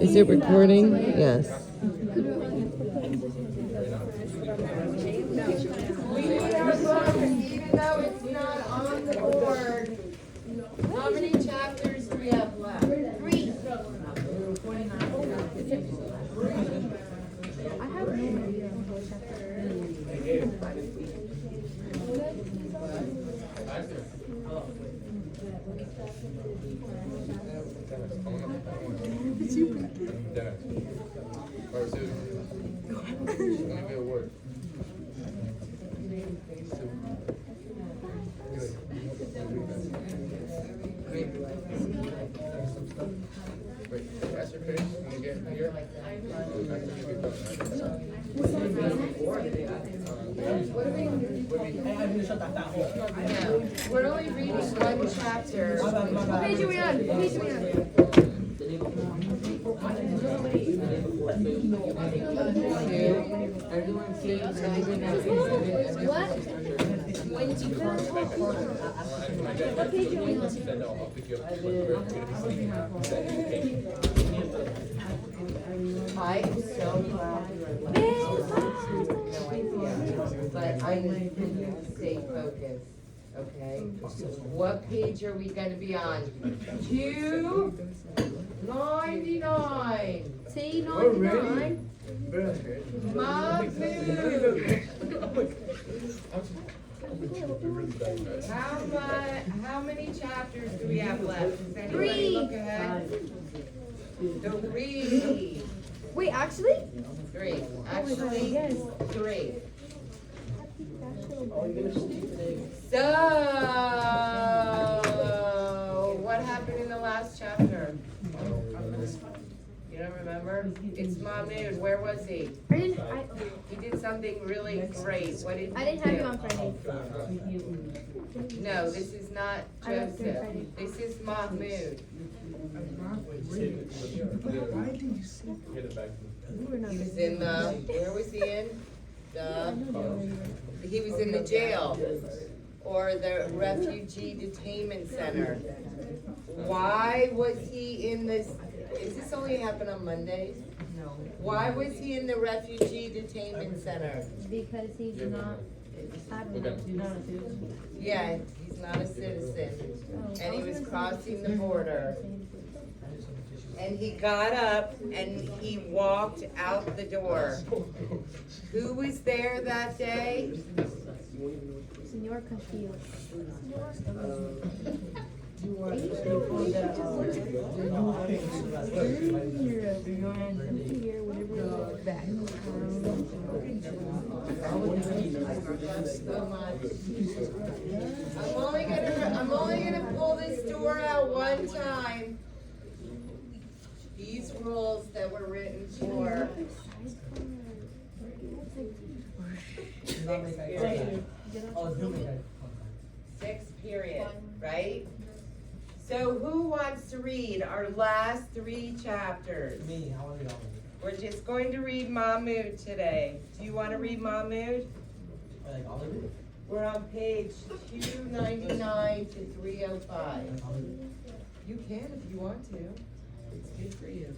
Is it recording? Yes. We need our books, even though it's not on the board. How many chapters do we have left? 3. I have no idea what chapter. We're only reading one chapter. What page are we on? What page are we on? What? What page are we on? I'm so glad you're no idea, but I need you to stay focused, okay? What page are we gonna be on? 299. Say 99. How many chapters do we have left? Does anybody 3. look ahead? 3. Wait, actually? 3. Actually, Yes. 3. So, what happened in the last chapter? You don't remember? It's Mahmoud. Where was he? I He did something really great. What did he didn't have do? you on Friday. No, this is not I left Joseph. on Friday. This is Mahmoud. He was in the, where was he in? He was in the jail or the refugee detainment center. Why was he in this, is this only happen on Mondays? No. Why was he in the refugee detainment center? Because he's not. I don't know. Yeah, he's not a citizen. And he was crossing the border. And he got up and he walked out the door. Who was there that day? Senor Castillo. So much. I'm only gonna pull this door out one time. These rules that were written for 6 period, right? So who wants to read our last 3 chapters? Me, I want to read all of We're just going to read Mahmoud today. Do you want to read Mahmoud? it. Like all of it? We're on page 299 to 305. All of it? You can if you want to. It's good for you.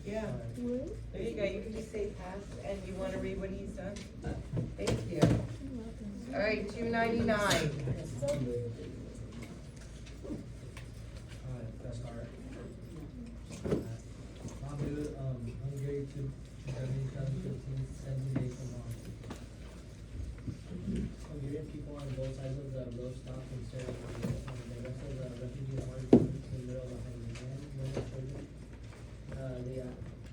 Yeah, there you go. You can just say pass and you want to read when he's done? Thank you. All right, 299. Alright, let's start. Mahmoud, Hungary to Germany 2015, 70 days from now. Hungarian people on both sides of the road stopped and stared at Mahmoud. The rest of the refugees marched into the middle behind the man, women, and children.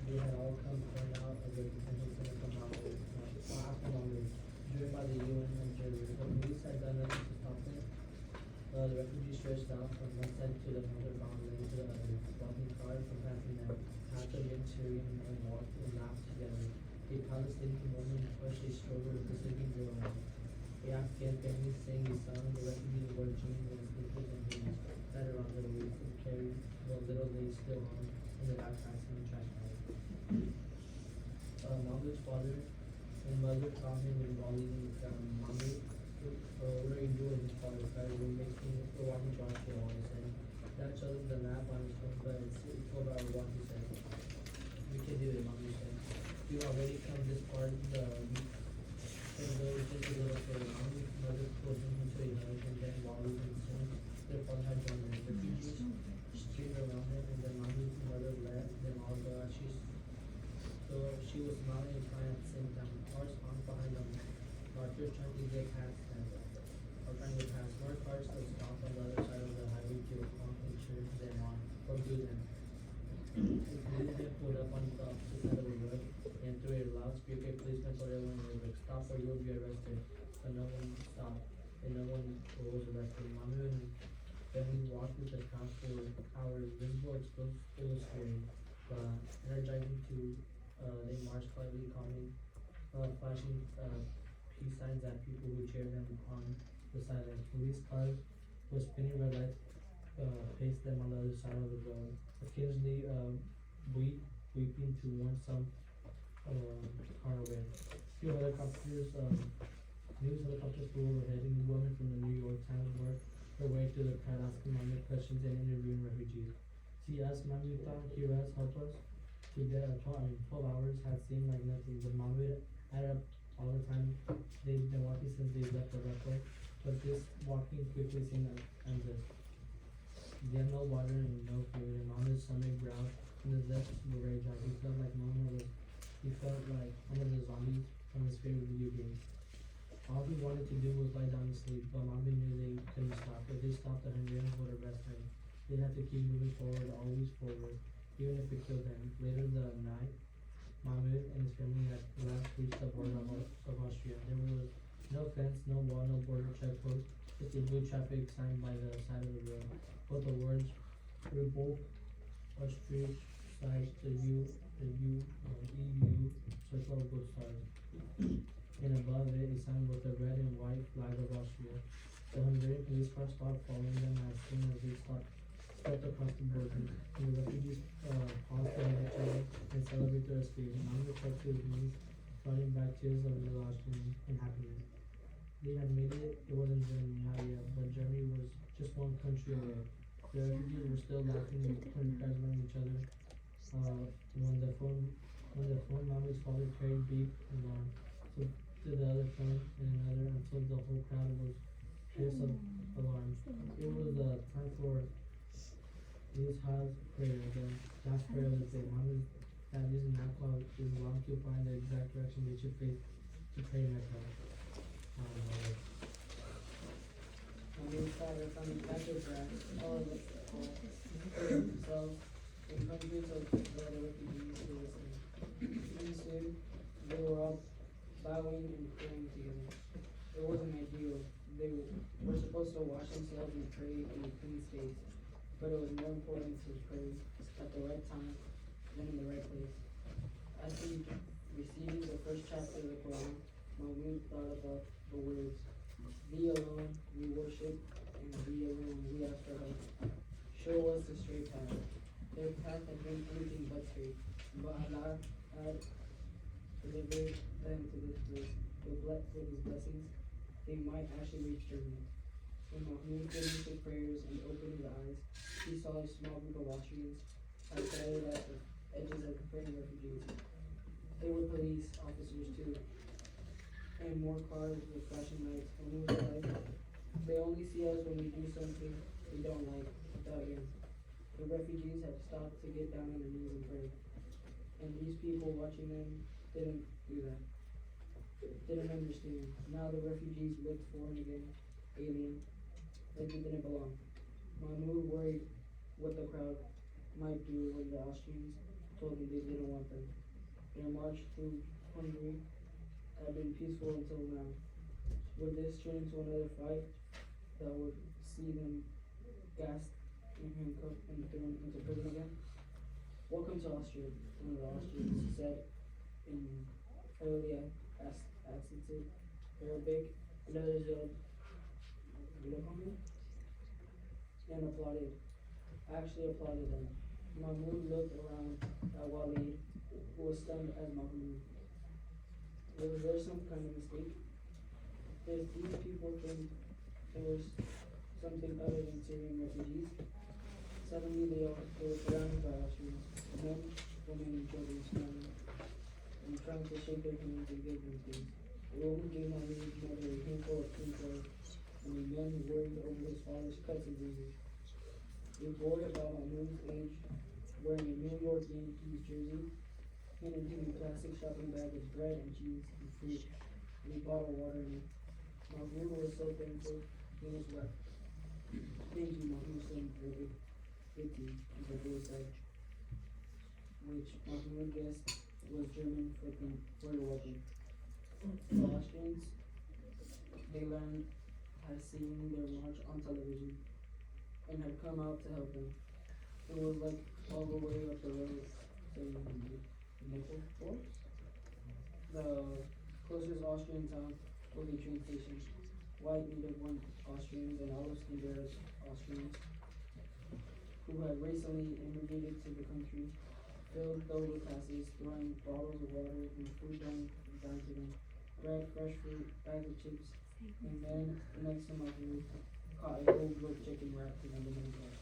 They had all come pouring out of the detention center from Mahmoud, after Mahmoud, driven by the UN and Germany. The police had done nothing to stop them. The refugees stretched out from one side to the other, bound lane to the other, walking cars from passing them. Half the young Syrian men walked and laughed together. A Palestinian woman pushed a stroller with a sleeping girl on it. The Afghan family sang a song. The refugees wore jeans and sneakers and hoodies tied around their waists and carried the little they still hung in their backpacks and trash bags. Mahmoud's father and mother found him involving Mahmoud. What are you doing? His father cried. We're walking to Austria, he said. Dad showed him the map on his phone. 12-hour walk, he said. We can do it, Mom, he said. You already come this far, and though it's just a little further, Mommy's mother pulled him into a hug, and then while we were soon, their father had joined the refugees, streamed around him, and then Mommy's mother let them all go as she was smiling and crying at the same time. Cars honked behind them. Markers trying to get past them. Or trying to get past. More cars that stopped on the other side of the highway to honk and cheer them on. Or boo them. The policeman pulled up on the opposite side of the road and through a loudspeaker, policeman told everyone they would stop or you'll be arrested. But no one stopped and no one was arrested. Manu and family walked with the crowd for hours. Visible exposed, it was scary. But energizing to they marched quietly, calming, flashing peace signs at people who cheered them on the sidelines. Police cars with spinning red lights paced them on the other side of the road, occasionally weeping to warn some car away. Few helicopters, news helicopters flew overhead, and women from the New York Times worked their way through the crowd, asking Mami questions and interviewing refugees. She asked Mami, "Can you help us?" To get 12 hours had seemed like nothing, but Mahmoud added up all the time they've been walking since they left the record, but this walking quickly seemed endless. They had no water and no food, and Mahmoud's stomach growled, and his lips were very dry. He felt like one of the zombies from his favorite video games. All he wanted to do was lie down and sleep, but Mahmoud knew they couldn't stop. If they stopped, the Hungarians would arrest him. They had to keep moving forward, always forward, even if it killed them. Later that night, Mahmoud and his family had last reached the border of Austria. There was no fence, no wall, no border checkpost, just a blue traffic sign by the side of the road. Both the words, Revolt, Austria, side, the EU, circle of both stars. And above it, a sign with the red and white flag of Austria. The Hungarian police car stopped following them as soon as they stepped across the border. And the refugees paused to hug each other and celebrate their escape. Mahmoud fell to his knees, flooding back tears of exhaustion and happiness. They had made it. It wasn't Germany, not yet, but Germany was just one country away. The refugees were still laughing and congratulating each other. When the phone, Mahmoud's father carried beep and alarm to the other phone and another until the whole crowd was pierced of alarm. It was time for his house prayer, the last prayer of the day. Mahmoud had using alcohol is long to find the exact direction they should face to pray Mecca. Mahmoud's father found Mecca grass all of it themselves in hundreds of the other refugees who listened. Pretty soon, they were all bowing and praying together. It wasn't ideal. They were supposed to wash themselves and pray in a clean state, but it was more important to pray at the right time than in the right place. As he receiving the first chapter of the Quran, Mahmoud thought about the words, "Thee alone we worship, and Thee alone we ask for help. Show us the straight path." Their path had been anything but straight, but Allah had delivered them to this place. With his blessings, they might actually reach Germany. When Mahmoud finished his prayers and opened his eyes, he saw a small group of Austrians gathered at the edges of the praying refugees. They were police officers too, and more cars with flashing lights. Mahmoud was like, "They only see us when we do something they don't like without you." The refugees had stopped to get down on their knees and pray, and these people watching them didn't do that. Didn't understand. Now the refugees looked foreign again, alien, like they didn't belong. Mahmoud worried what the crowd might do when the Austrians told them they didn't want them. Their march through Hungary had been peaceful until now. Would this turn into another fight that would see them gassed and handcuffed and thrown into prison again? "Welcome to Austria," one of the Austrians said in early accent Arabic. Another yelled, and applauded. Actually applauded them. Mahmoud looked around at Walid, who was stunned as Mahmoud. Was there some kind of mistake? Did these people think there was something other than Syrian refugees? Suddenly they were surrounded by Austrians, men, women, and children smiling and trying to shake their hands and give them things. The woman gave Mahmoud's mother a handful of pink clothes, and the men worried over his father's cuts and bruises. A boy about Mahmoud's age, wearing a New York Yankees jersey, handed him a plastic shopping bag with bread and cheese and fruit and a bottle of water in it. Mahmoud was so thankful, he was wept. Thank you, Mahmoud said, as the boy said, which Mahmoud guessed was German for your welcome. The Austrians, they learned, had seen their march on television and had come out to help them. It was like all the way up the road to Nickelford. The closest Austrian town was a train station. White native one Austrians and Alice Niger's Austrians, who had recently immigrated to the country, filled the overpasses, throwing bottles of water and food down to them. Bread, fresh fruit, bags of chips, and then next to Mahmoud caught a whole grilled chicken wrapped in aluminum foil.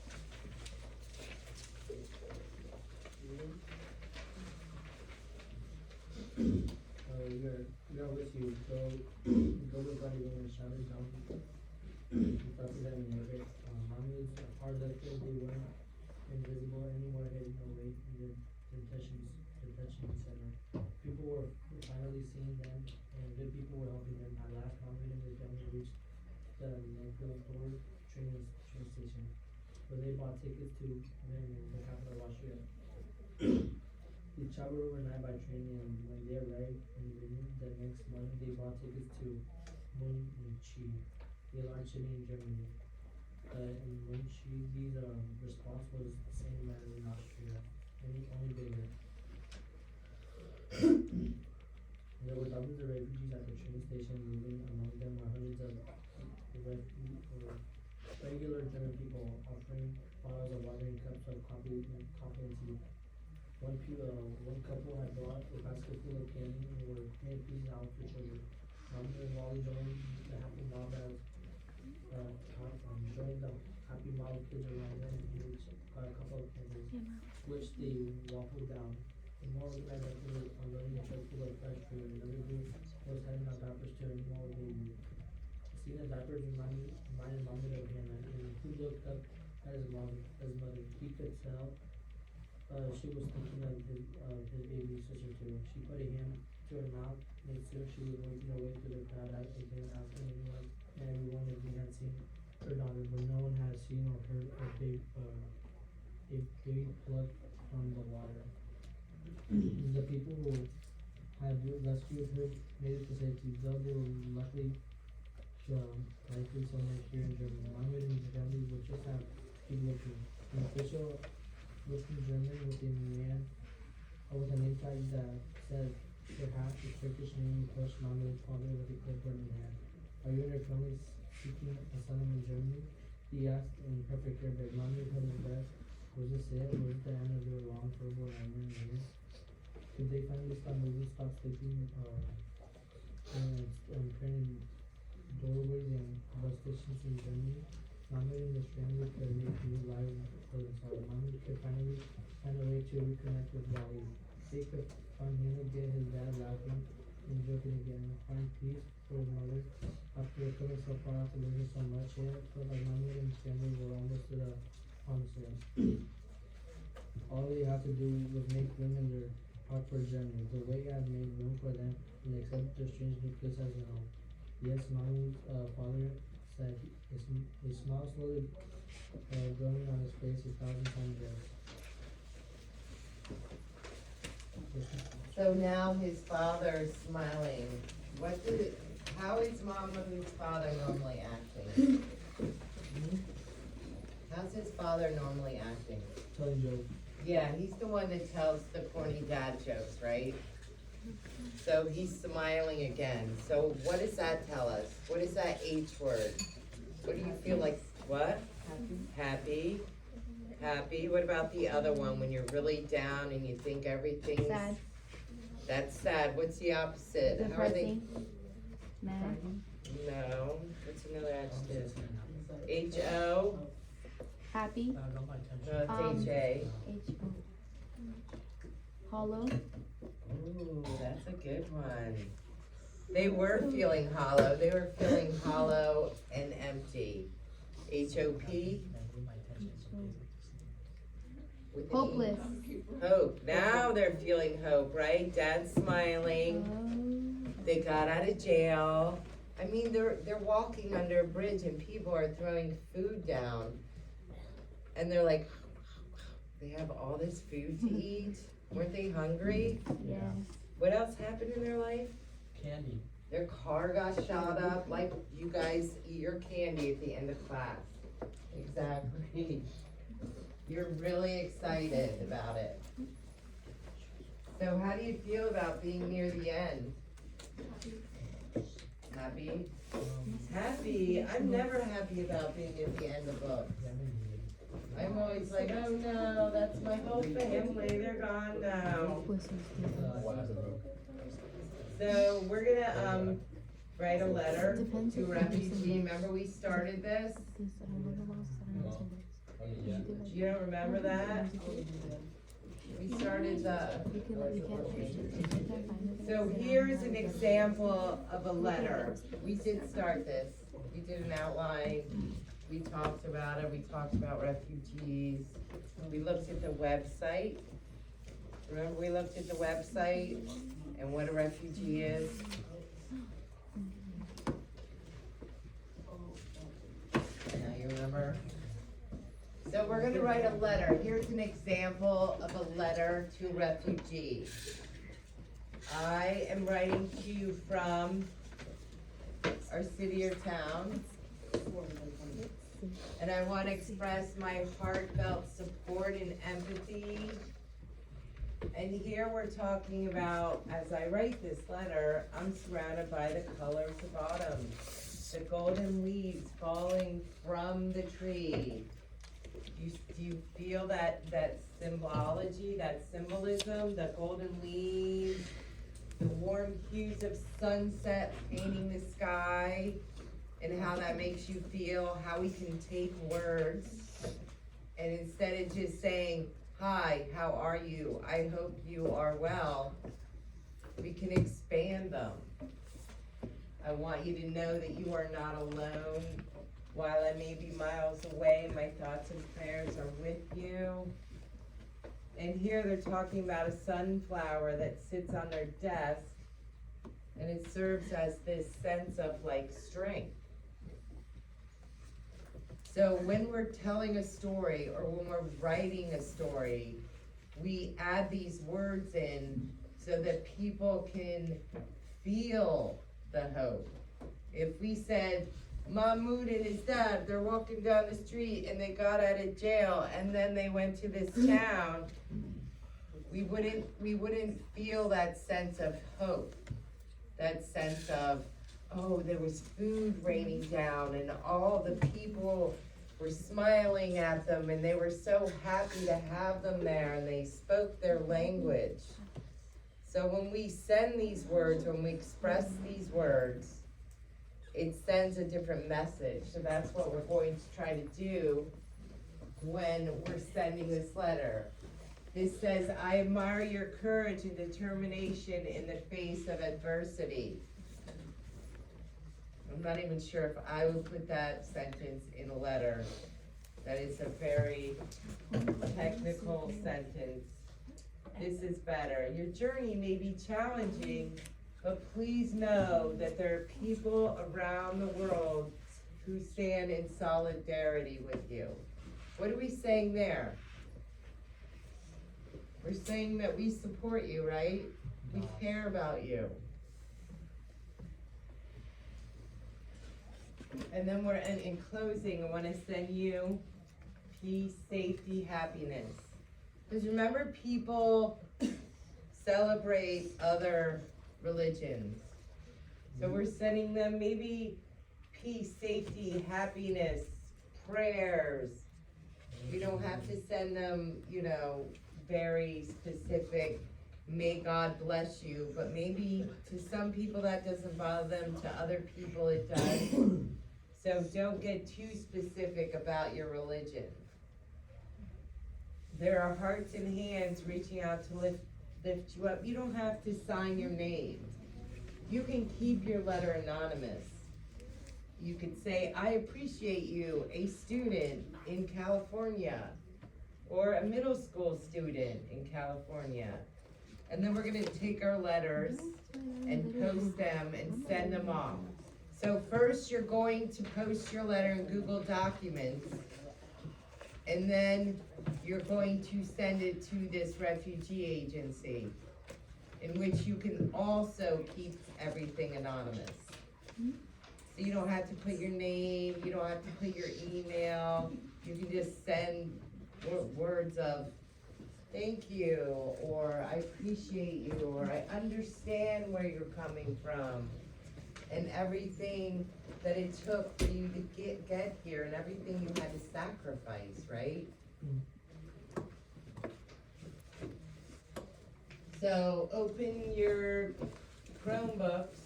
We are with you. Go with God even in the shadows down. Representing Margaret. Mahmoud's hard lifted, they weren't invisible anymore, hidden away in the detention center. People were finally seeing them, and good people were helping them. At last, Mahmoud and his family reached the Nickelford train station, where they bought tickets to Vienna, the capital of Austria. They traveled overnight by train, and when they arrived in Vienna the next morning, they bought tickets to Munich, a large city in Germany. In Munich, the response was the same as in Austria, only bigger. There were thousands of refugees at the train station, moving among them were hundreds of regular German people offering bottles of water and cups of coffee and tea. One couple had brought a basket full of candy and were made pieces out for children. Mahmoud and Wally joined the happy mob as joined the happy mob of kids around them, each got a couple of candles, which they waffled down. The more organized activity was unloading a truck full of fresh food. Another group was handing out diapers to a small baby. Seeing the diapers reminded Mahmoud of Hannah, and he looked up at his mother. He could tell she was thinking of his baby sister too. She put a hand to her mouth, and soon she was working her way through the crowd again, asking everyone if he had seen her daughter, but no one had seen or heard a baby plucked from the water. The people who had rescued her made it to safety, though they were likely somewhere here in Germany. Mahmoud and his family would just have to keep looking. An official looked in German with a man with a name tag that said perhaps the Turkish name, pushed Mahmoud's father with a clipboard in hand. Are you and your family seeking asylum in Germany? He asked in perfect Arabic. Mahmoud held his breath. Was this it? Was it the end of their long, terrible nightmare years? Could they finally stop moving, stop sleeping, and praying doorways and bus stations in Germany? Mahmoud and his family could make new lives for themselves. Mahmoud could finally find a way to reconnect with Wally. They could finally get his dad laughing and joking again, and find peace for his mother. After coming so far after losing so much, it felt like Mahmoud and his family were almost to the promised land. All they had to do was make room in their heart for Germany. The way had made room for them and accept their strange new place as their home. Yes, Mahmoud's father said, a smile slowly growing on his face 1,000 times yes. So now his father's smiling. How is Mahmoud's father normally acting? How's his father normally acting? Telling jokes. Yeah, he's the one that tells the corny dad jokes, right? So he's smiling again. So what does that tell us? What is that H word? What do you feel like? What? Happy. Happy. What about the other one when you're really down and you think everything's Sad. That's sad. What's the opposite? How are they? Depressing. Mad. No. What's another adjective? H-O? Happy. Got my attention. No, it's HA. H-O. Hollow. Ooh, that's a good one. They were feeling hollow. They were feeling hollow and empty. HOP. My attention. with an E. Hopeless. Hope. Now they're feeling hope, right? Dad's smiling. They got out of jail. I mean, they're walking under a bridge and people are throwing food down. And they're like, they have all this food to eat. Weren't they hungry? Yes. What else happened in their life? Candy. Their car got shot up, like you guys eat your candy at the end of class. Exactly. You're really excited about it. So how do you feel about being near the end? Happy? Happy? I'm never happy about being at the end of books. I'm always like, oh no, that's my whole family, they're gone now. So we're gonna, write a letter to a refugee. Remember we started this? You don't remember that? We started so here's an example of a letter. We did start this. We did an outline. We talked about it. We talked about refugees. We looked at the website. Remember we looked at the website and what a refugee is? Now you remember? So we're gonna write a letter. Here's an example of a letter to a refugee. I am writing to you from our city or town. And I wanna express my heartfelt support and empathy. And here we're talking about, as I write this letter, I'm surrounded by the colors of autumn. The golden leaves falling from the tree. Do you feel that symbology, that symbolism, the golden leaves, the warm hues of sunset painting the sky, and how that makes you feel, how we can take words, and instead of just saying, hi, how are you? I hope you are well, we can expand them. I want you to know that you are not alone. While I may be miles away, my thoughts and prayers are with you. And here they're talking about a sunflower that sits on their desk, and it serves as this sense of like strength. So when we're telling a story or when we're writing a story, we add these words in so that people can feel the hope. If we said, Mahmoud and his dad, they're walking down the street and they got out of jail and then they went to this town, we wouldn't feel that sense of hope, that sense of, oh, there was food raining down and all the people were smiling at them and they were so happy to have them there and they spoke their language. So when we send these words, when we express these words, it sends a different message. So that's what we're going to try to do when we're sending this letter. This says, I admire your courage and determination in the face of adversity. I'm not even sure if I would put that sentence in a letter. That is a very technical sentence. This is better. Your journey may be challenging, but please know that there are people around the world who stand in solidarity with you. What are we saying there? We're saying that we support you, right? We care about you. And then we're in closing, I want to send you peace, safety, happiness. Because remember, people celebrate other religions. So we're sending them maybe peace, safety, happiness, prayers. We don't have to send them, very specific, may God bless you, but maybe to some people that doesn't bother them, to other people it does. So don't get too specific about your religion. there are hearts and hands reaching out to lift you up. You don't have to sign your name. You can keep your letter anonymous. You could say, I appreciate you, a student in California, or a middle school student in California. And then we're gonna take our letters and post them and send them off. So first, you're going to post your letter in Google Documents, and then you're going to send it to this refugee agency, in which you can also keep everything anonymous. So you don't have to put your name, you don't have to put your email, you can just send words of thank you, or I appreciate you, or I understand where you're coming from, and everything that it took for you to get here, and everything you had to sacrifice, right? So open your Chromebooks.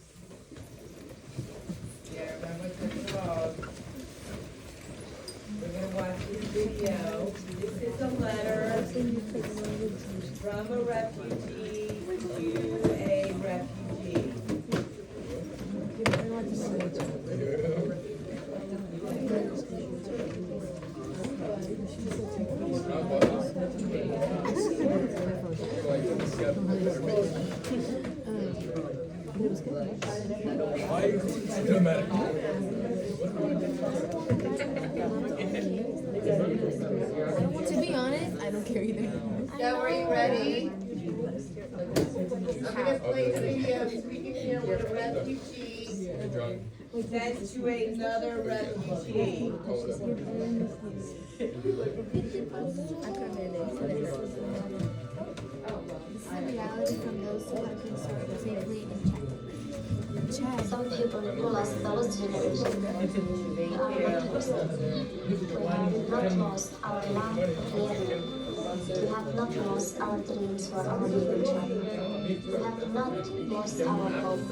Yeah, remember what they're called. We're gonna watch this video. This is a letter from a refugee to a refugee. To be honest, I don't care either. So are you ready? I'm gonna play the video so we can hear what a refugee says to another refugee. This is the reality from those who have been served safely in Chad. Some people call us the lost generation. We are not lost. We have not lost our love for learning. We have not lost our dreams for our future. We have not lost our hope.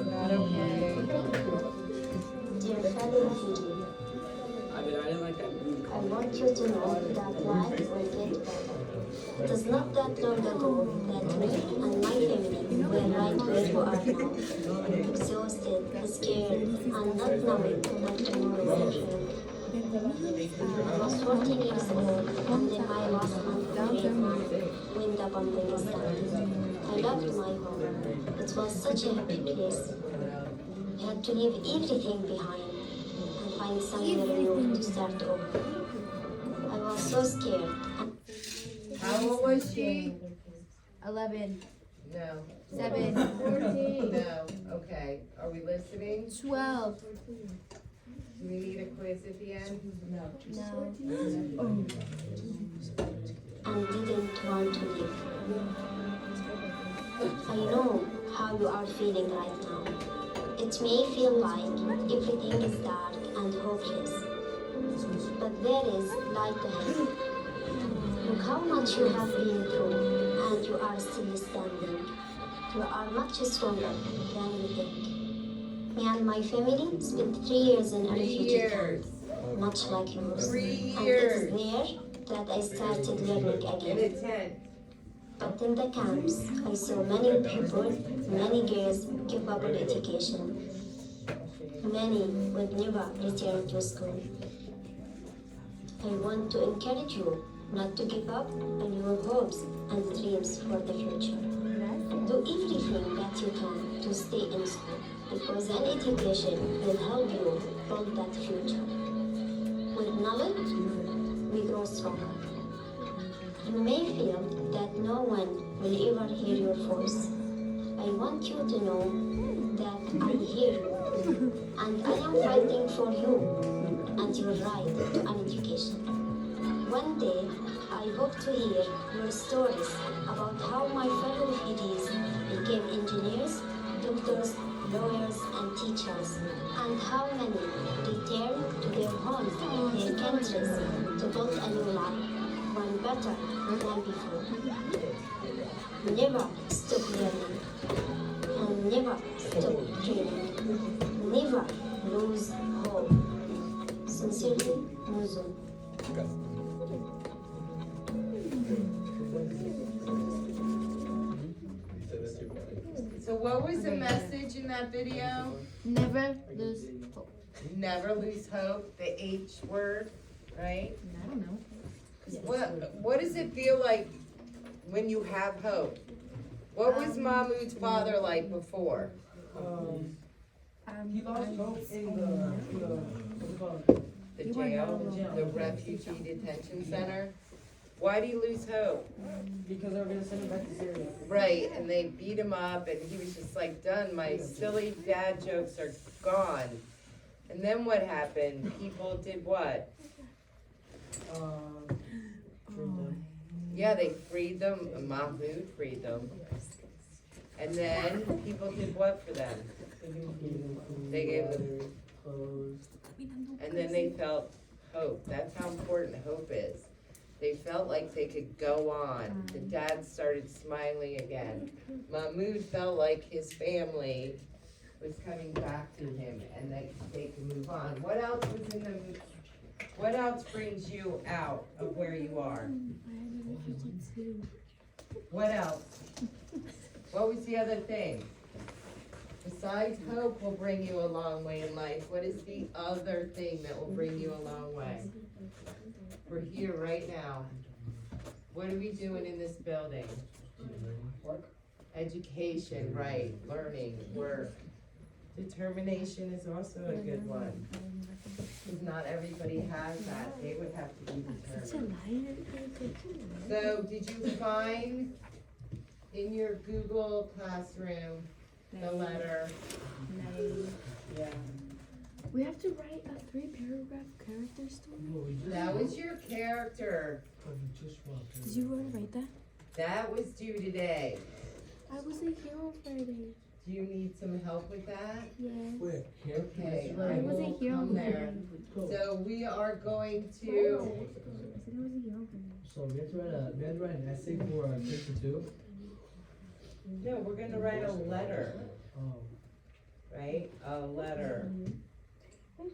Dear fellow refugee, I didn't like that. I want you to know that life will get better. It is not that long ago that me and my family were right where you are now. Exhausted, scared, and not knowing what tomorrow will bring. I was 14 years old and in my last month of grade 9 when the bombing started. I loved my home. It was such a happy place. I had to leave everything behind and find somewhere new to start over. I was so scared. How old was she? 11, No. 7, No, okay. Are we listening? 12. Do we need a quiz at the end? No. And didn't want to leave. I know how you are feeling right now. It may feel like everything is dark and hopeless, but there is light ahead. Look how much you have been through, and you are still standing. You are much stronger than you think. Me and my family spent 3 years in a 3 refugee years. camp, much like yours. 3 And it years. is there that I started learning In again. a tent. But in the camps, I saw many people, many girls give up on education. Many would never return to school. I want to encourage you not to give up on your hopes and dreams for the future. Do everything that you can to stay in school, because an education will help you build that future. With knowledge, we grow stronger. You may feel that no one will ever hear your voice. I want you to know that I hear you, and I am fighting for you and your right to an education. One day, I hope to hear your stories about how my fellow refugees became engineers, doctors, lawyers, and teachers, and how many returned to their homes, their countries, to build a new life, one better than before. Never stop learning, and never stop dreaming. Never lose hope. Sincerely, Muzun. what was the message in that video? Never lose hope. Never lose hope, the H word, right? I don't know. What does it feel like when you have hope? What was Mahmoud's father like before? He lost hope in what's it called? The jail, the refugee detention center? Why'd he lose hope? Because they were gonna send him back to Syria. Right, and they beat him up and he was just like, done, my silly dad jokes are gone. And then what happened? People did what? Freed them. Yeah, they freed them, Mahmoud freed them. And then people did what for them? They gave them, clothes. and then they felt hope. That's how important hope is. They felt like they could go on. The dad started smiling again. Mahmoud felt like his family was coming back to him and they could move on. What else was in the, what else brings you out of where you are? What else? What was the other thing? Besides hope will bring you a long way in life, what is the other thing that will bring you a long way? We're here right now. What are we doing in this building? Work. Education, right, learning, work. Determination is also a good one. Because not everybody has that, they would have to be determined. So, did you find in your Google Classroom the letter? Yeah. We have to write a 3-paragraph character story. That was your character. Did you want to write that? That was due today. I was a hero Friday. Do you need some help with that? Yeah. Okay, I I was a will hero come there. So we are going to, I said I was a hero Friday. So we have to write an essay for section 2. no, we're gonna write a letter, Oh. right? A letter. We're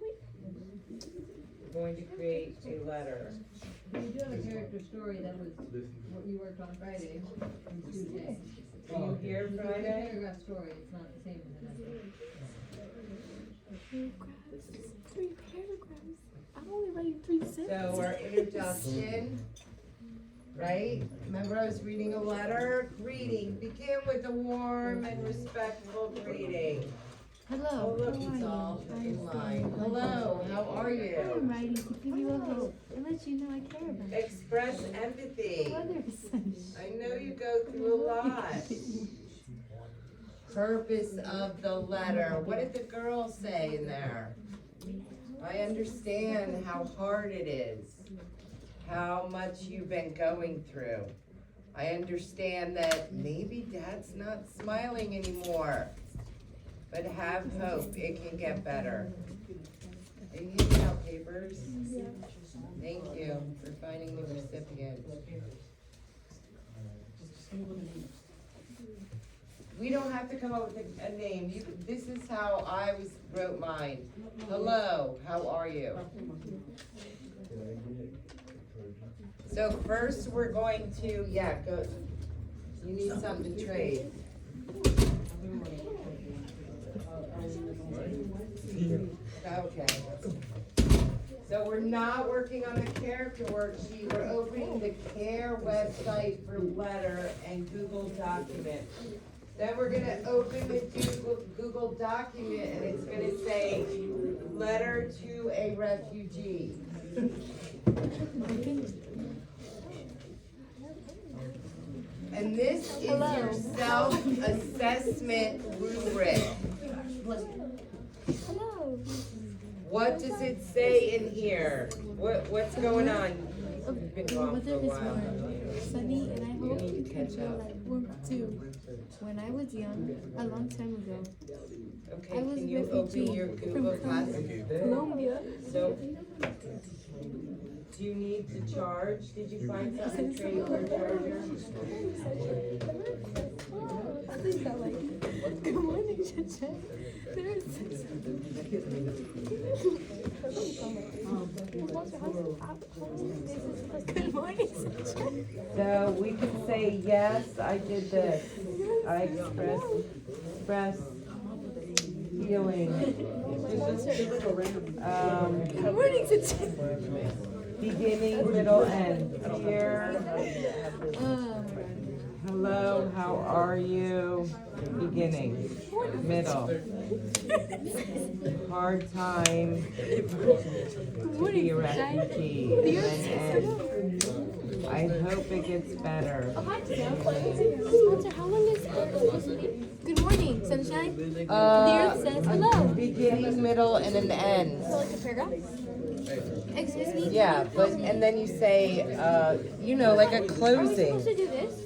going to create a letter. You do have a character story that was what you worked on Friday, and Tuesday. Are you here It's a Friday? paragraph story, it's not the same as an essay. 3 paragraphs. I'm only writing 3 sentences. So our introduction, right? Remember I was reading a letter? Greeting, begin with a warm and respectful greeting. Hello. Oh, look, how are it's you? all I'm in line. Hello, how are I'm you? writing to give you a hope and let you know I care about you. Express empathy. Weather is sunny. I know you go through a lot. Purpose of the letter. What did the girl say in there? I understand how hard it is, how much you've been going through. I understand that maybe Dad's not smiling anymore, but have hope, it can get better. Are you handing out papers? Thank you for finding the recipient. We don't have to come up with a name. This is how I wrote mine. Hello, how are you? So first we're going to, go. You need something to trade. Okay. So we're not working on the character worksheet, we're opening the CARE website for letter and Google document. Then we're gonna open the Google document and it's gonna say, letter to a refugee. And this is your self-assessment rubric. Hello. What does it say in here? What's going on? You've been gone for Weather a is while. warm, sunny, and I hope need you to can catch feel up. like warm too. When I was young, a long time ago, Okay, I was can a you open refugee your Google from Classroom? Colombia. So, do you need to charge? Did you find something to trade for a charger? I think I like it. Good morning, Chacha. There's Good morning, Chacha. So we can say, yes, I did this. I expressed express feeling. Good morning, Sunshine. Beginning, middle, end. Here. Hello, how are you? Beginning, middle. Hard time to be a refugee. And then end. I hope it gets better. Oh, hi, Spencer, how long is supposed to be? Good morning, Sunshine. The earth says hello. Beginning, middle, and an end. So, like a paragraph? Excuse me? Yeah, but, and then you say, you know, like a Are we closing. supposed to do this?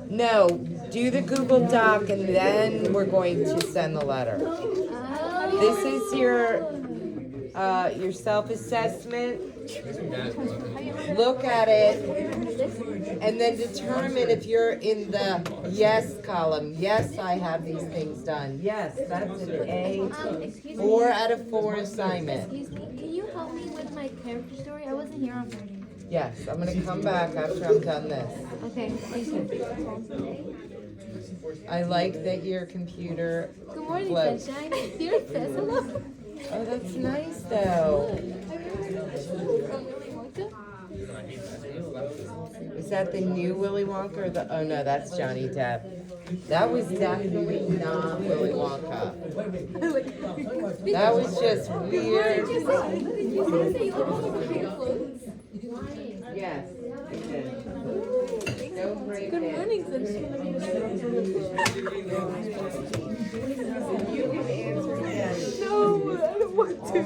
No, do the Google Doc and then we're going to send the letter. This is your self-assessment. Look at it and then determine if you're in the yes column. Yes, I have these things done. Yes, that's an A. Excuse me. 4 out of 4 assignment. Excuse me. Can you help me with my character story? I wasn't here on Friday. Yes, I'm gonna come back after I'm done this. Okay, thank you. I like that your computer Good morning, floats. Sunshine. The earth says hello. Oh, that's nice though. Is that the new Willy Wonka or the, oh no, that's Johnny Depp. That was definitely not Willy Wonka. That was just weird. Did you say you look clothes? Yes, it did. Don't break Good it. morning, Sunshine. You can answer yes. No, I don't want to.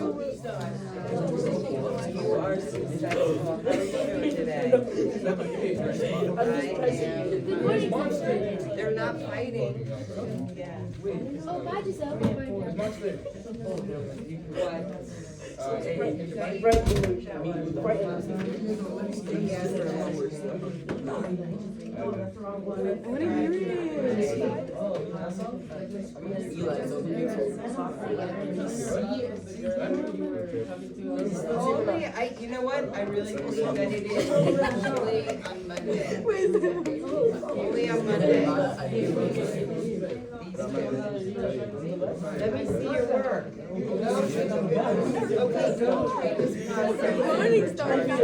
You are successful. How are you doing today? Good morning, Sunshine. They're not fighting. Oh, bye, Giselle. Only, you know what? I really believe that it is only on Monday. Only on Monday. Let me see your work. Okay, go trade this Morning, Starfish.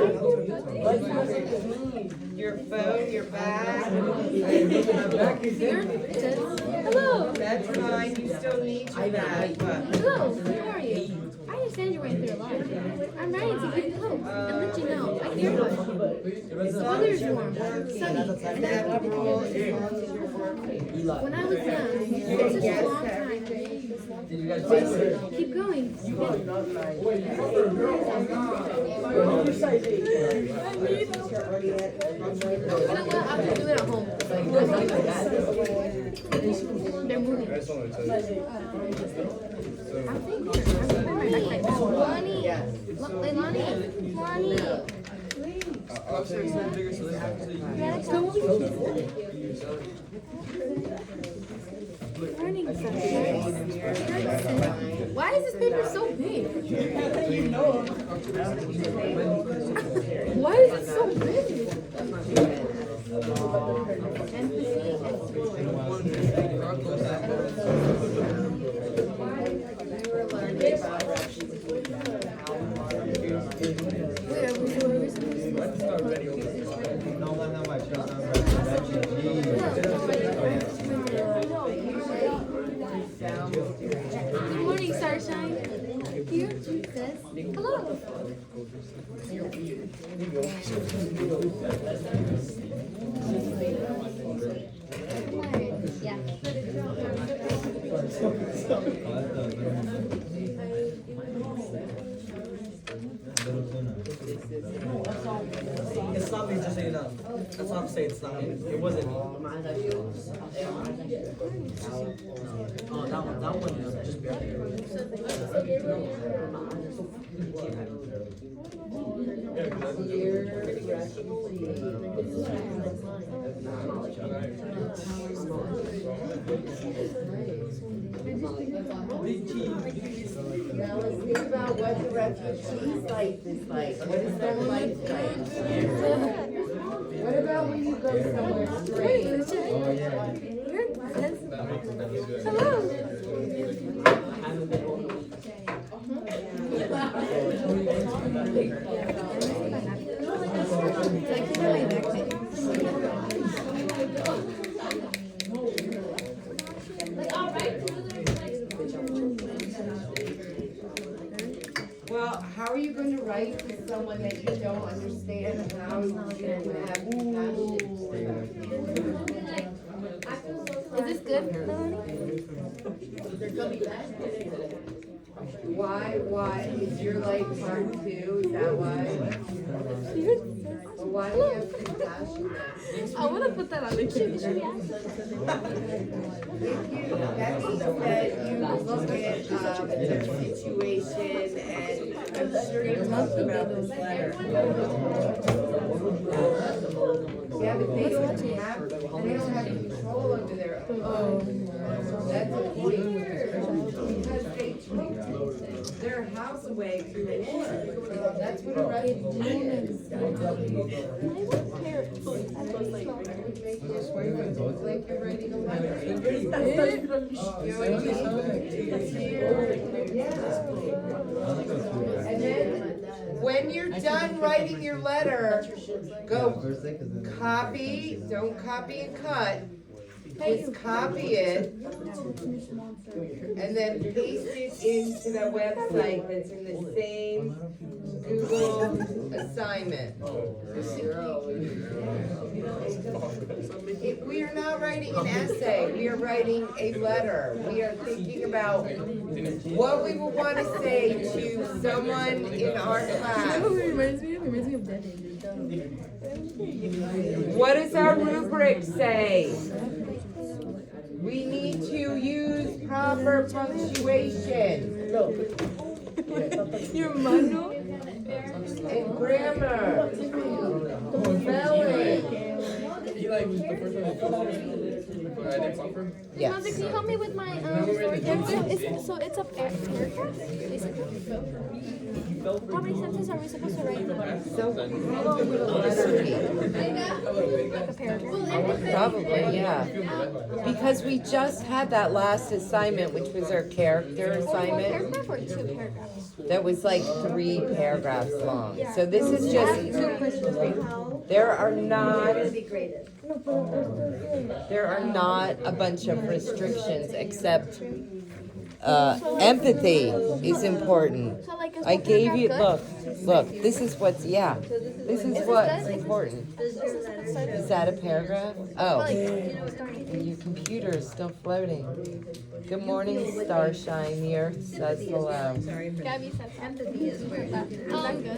Your phone, your bag. Hello. That's fine, you still need your bag, but. Hello. How are you? I understand you're going through a lot. I'm writing to give you hope and let you know I care about you. The weather is warm, sunny, and Acceptable as long as you're working. when I was young, it's such a long time. Keep going. You know what? I'll just do it at home. They're moving. I'm thinking. Lonnie. Lonnie. Morning, sunshine. Why is this paper so big? Why is it so big? Good morning, Starshine. Here, says hello. Yeah. It's not me, just so you know. That's what I'm saying, it's not me. It wasn't me. Oh, that one is just barely. Now let's think about what the refugee's life is like. What is their life like? What about when you go somewhere strange? someone that you don't understand how you can have compassion. Is this good, Melanie? Why, is your like part two, is that why? But why do you have compassion then? I wanna put that on the kid. If you, that means that you look at, the situation and I'm sure you talked about this letter. Yeah, but they don't have control over their own. That's the point. Because they took their house away through the war. That's what a refugee is. Like you're writing a letter. You know what I mean? And then, when you're done writing your letter, go copy, don't copy and cut. Just copy it. And then paste it into the website that's in the same Google assignment. We are not writing an essay, we are writing a letter. We are thinking about what we will want to say to someone in our class. Reminds me of that. What does our rubric say? We need to use proper punctuation Your manual? and grammar, spelling. Mother, can you help me with my so it's a paragraph, basically. How many sentences are we supposed to write? So how long would a letter be? Like a paragraph? Probably, yeah. Because we just had that last assignment, which was our character One assignment. paragraph or 2 paragraphs? That was like 3 paragraphs long. So this is just, there are not a bunch of restrictions except empathy is important. So like, is I one gave you, paragraph look, this is what's, yeah, this is what's important. good? Is that a paragraph? Oh, Like, starting. and your computer is still floating. Good morning, Starshine, the earth says hello. Gabby said empathy is where I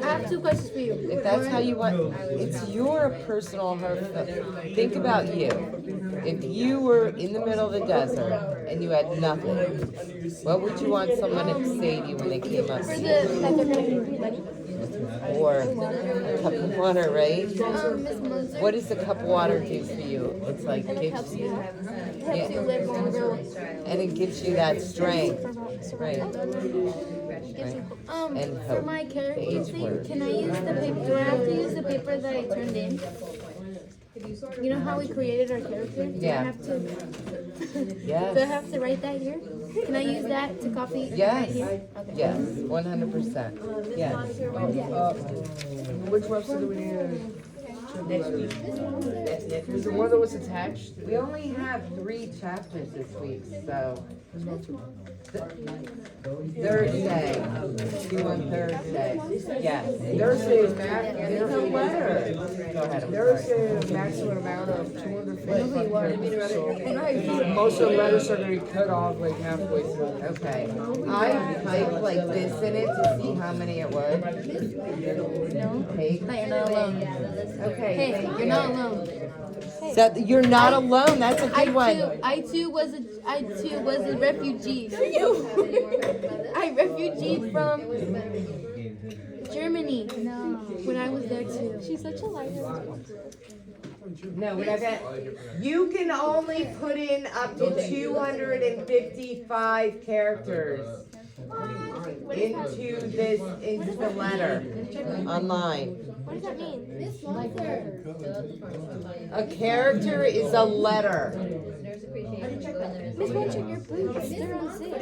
have 2 questions for you. If that's how you want, it's your personal think about you. If you were in the middle of the desert and you had nothing, what would you want someone to say to you when they came up For to the, you? that they're gonna give you money? Or a cup of water, right? Miss Munzer. What does a cup of water do for you? It's like And it gives helps you, you, live longer. and it gives you that strength, right? And For hope. my character Age thing, word. can I use the paper? Do I have to use the paper that I turned in? You know how we created our character? Do Yeah. I have to? Do I Yes, have to write that here? Can I use that to copy right yes, here? Okay. yes, 100%. Yes. Which website do we need? Is the one that was attached? We only have 3 chapters this week, so. Thursday, due on Thursday, yes. Thursday is max. It's a letter. Go ahead, I'm sorry. Thursday is maximum amount of 250. Most of the letters are gonna be cut off like halfway through. Okay, I typed like this in it to see how many it was. Take. But you're not alone. Okay, Hey, thank you're you. not alone. So you're not alone, that's a good one. I too was a refugee. I refugee from Germany. No. When I was there too. She's such a liar. No, we're not gonna, you can only put in up to 255 characters into the letter online. What does that mean? A character is a letter. Miss Monster, your boots, they're unzipped.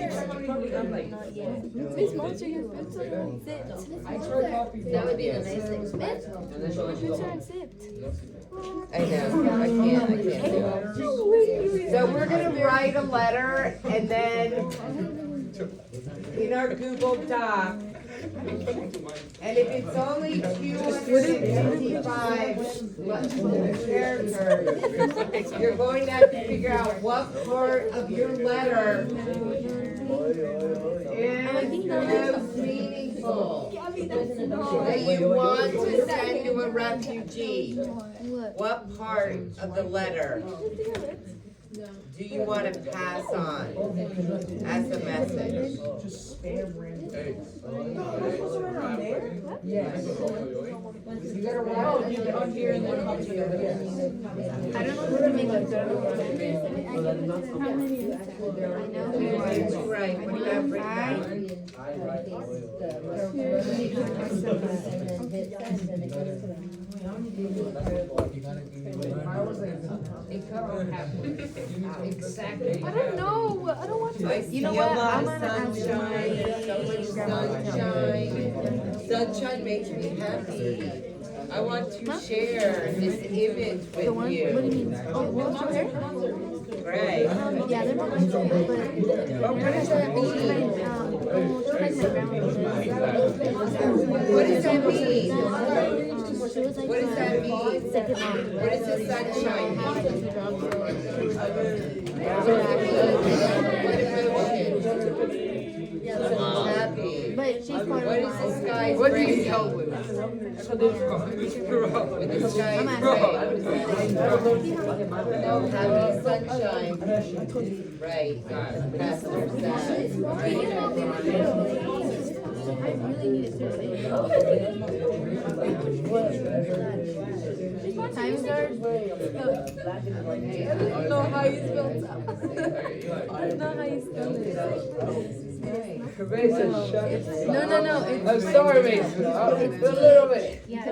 Miss Monster, your boots are unzipped. That would be the nice thing. Miss, your boots are unzipped. I know, I can't do it. So we're gonna write a letter and then in our Google Doc, And if it's only 255 characters, you're going to have to figure out what part of your letter is most meaningful that you want to send to a refugee. What part of the letter do you want to pass on as a message? You gotta write it on here and then on here. I don't know what to make it. Right, what do you have written Exactly. I don't know. I don't want I to. see You know a what? lot I'm of gonna ask sunshine, so much sunshine. Sunshine makes me happy. I want to share this image the one. with What do you you. mean? Oh, what's your hair? Right. Yeah, they're not my favorite, but What does that like mean? my grandmother. What does that mean? She was like What does that mean? second mom. What does the sunshine mean? What emotion? Happy. But she's part What of is the mine. sky What do you gray? tell with? When the sky is gray, what does that mean? No, happy sunshine. Right, Pastor says. I really need it seriously. Time guard. I don't know how you spell that. I don't know how you spell it. Mason, shut it. No. I'm sorry, Mason. A little bit. Yeah.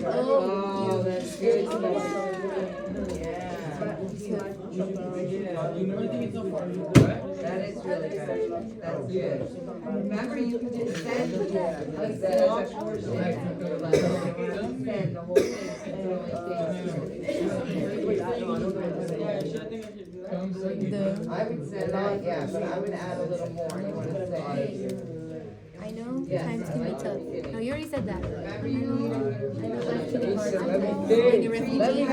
Oh, that's good. That is really good. That's good. Remember, you can just send a small portion. Send the whole thing. I would send that, yeah, but I would add a little more. You want to say? I know times can be tough. No, you already said that. Remember, you need. I know life can be hard. Let me Being a think. refugee. Let me think.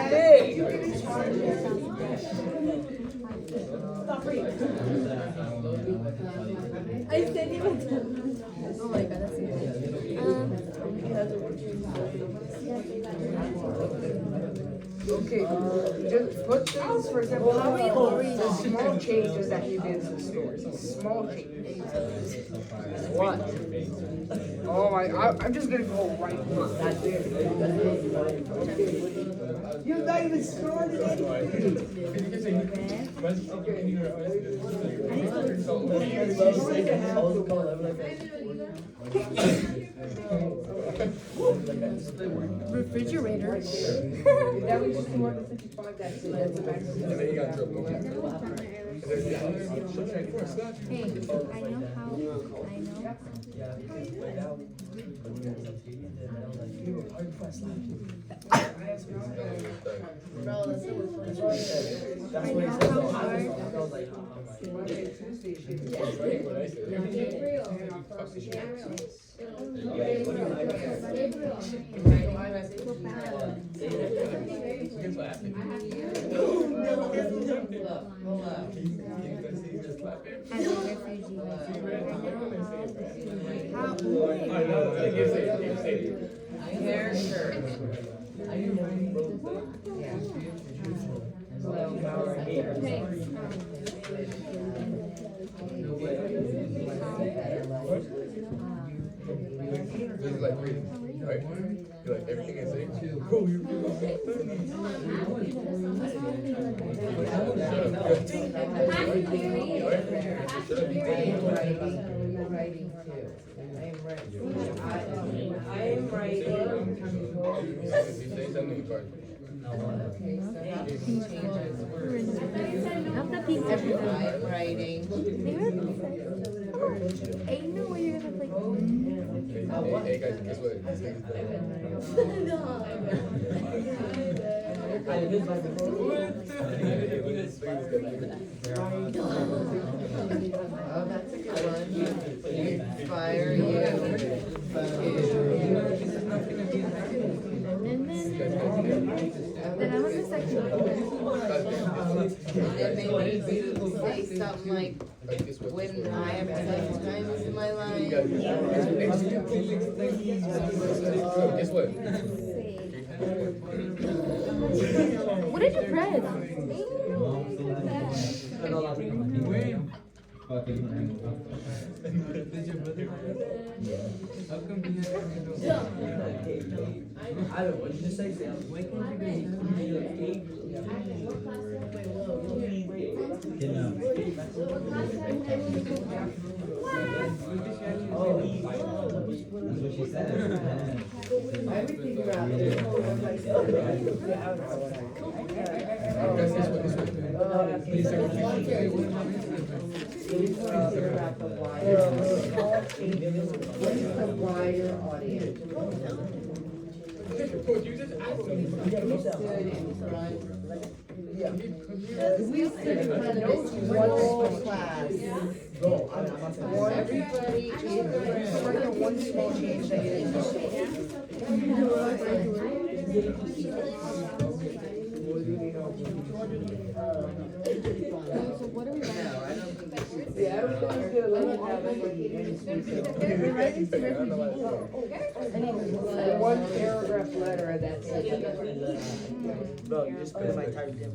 I said it. Oh my god, that's Okay, just put things, for example, the small changes that you did to the story. Small changes. What? Oh I'm just gonna go right now. That's it. You're not even started anything. refrigerator. That was just 255, that's it, that's the maximum. Hey, I know how. This is like reading, right? You like everything I say? Cool, you Writing too. I am writing. say something, you start. Okay, so how do we change this Not the pink everything. I am writing. Hey, you know where you're gonna play? Hey guys, guess what? Oh, that's a good one, fire you. Then I was just like, And then maybe you say something like, when I have tough times in my life. Guess what? what did you press? I don't, what did you say, Sam? Wider audience. We sit in front of this wonderful class. Everybody in the room. One small change that you What are we writing? Yeah, I was gonna do like have like one paragraph letter that's it. Bro, you just put my type in.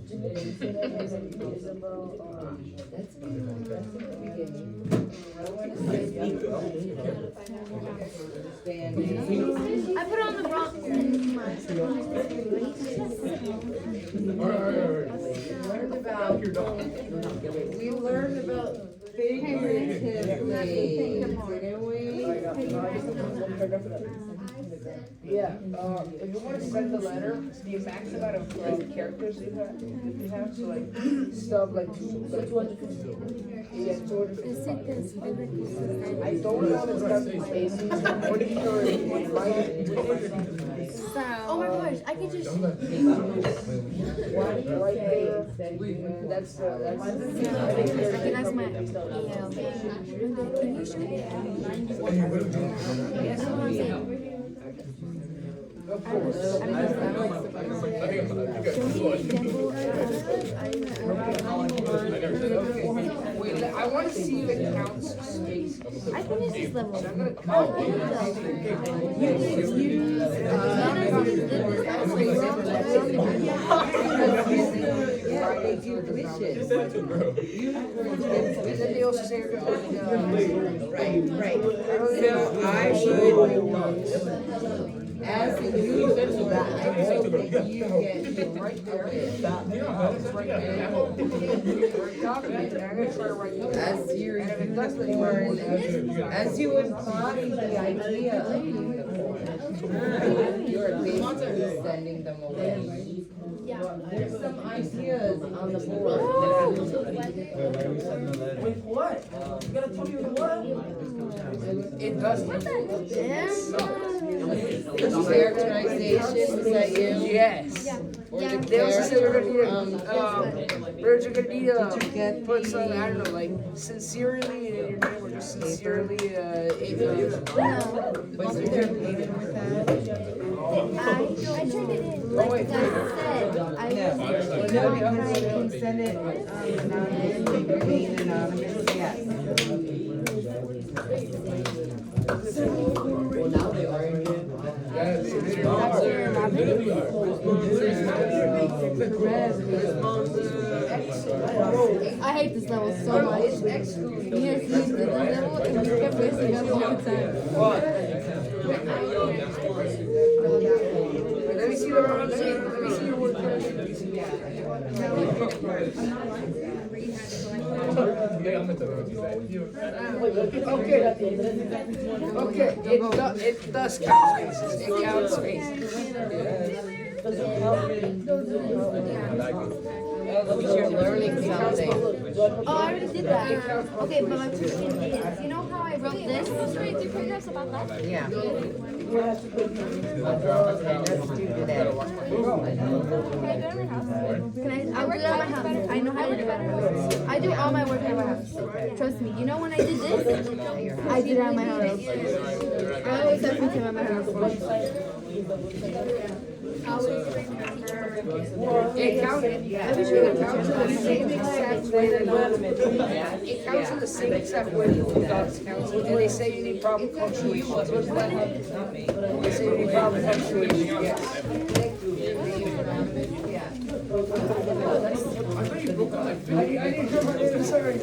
I put on the wrong. We learned about figurative things, didn't we? Yeah, if you want to send the letter, the max amount of characters you have, so like stuff like 250. Yeah, 250. I don't know the stuff in spaces. What if you're Oh my gosh, I could just. right there? That's I recognize my AL. Can you show me? Yes, I'm saying. of course. Wait, I want to see if it counts space. I finished this level. I'm gonna They do wishes. and then they also say Right, right. So I would, as a youth, I hope that you get right there. as you're born, as you embody the idea of the you're basically sending them away. There's some ideas on the board. With what? You gotta tell me with what? It does. Characterization, is that you? Yes. Or the They also say we're gonna character, we're just gonna need put some, I don't know, like sincerely in your name or just sincerely wasn't there a payment with that? I turned it in. Like I said, I was. No, because you can send it anonymous, remain anonymous, yes. Well, now they are. I hate this level so much. Yes, we did the level and we kept messing up all the time. Let me see your work. Okay, it does count spaces. It counts spaces. You're learning something. Oh, I already did that. Okay, but my question is, you know how I wrote this? Paragraphs about that? Yeah. have to put Let's do today. Can I do it at my house. I know how to do it at my house. I do all my work at my house. Trust me. You know when I did this? I did it at my house. I always have free time at my house. It counted. It counts in the same exact way that it counts in the same exact way that the dots count. And they say you need proper punctuation. They say you need proper punctuation, yes. I didn't hear my name, sorry.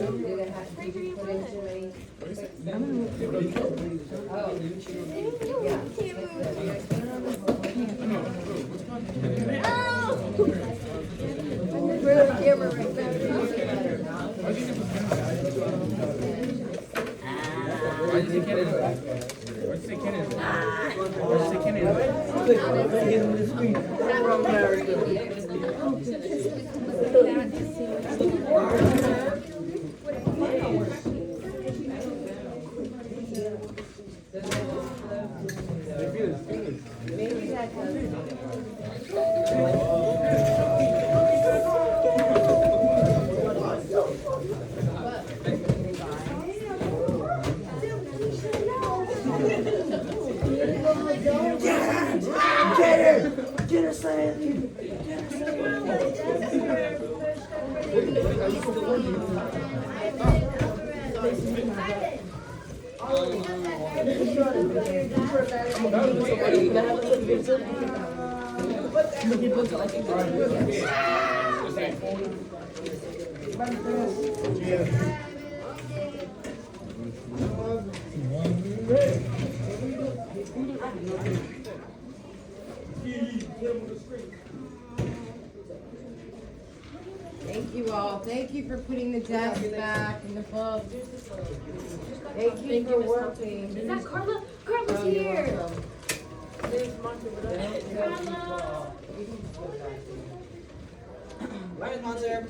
Thank you all. Thank you for putting the desk back and the books. Thank you for working. Is that Carla? Carla's here. Bye, Monster.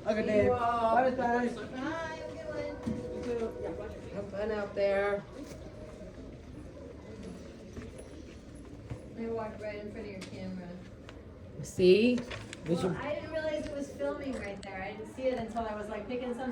Okay, Dave. Bye, guys. Have fun out there. I walked right in front of your camera. See? Well, I didn't realize it was filming right there. I didn't see it until I was like picking something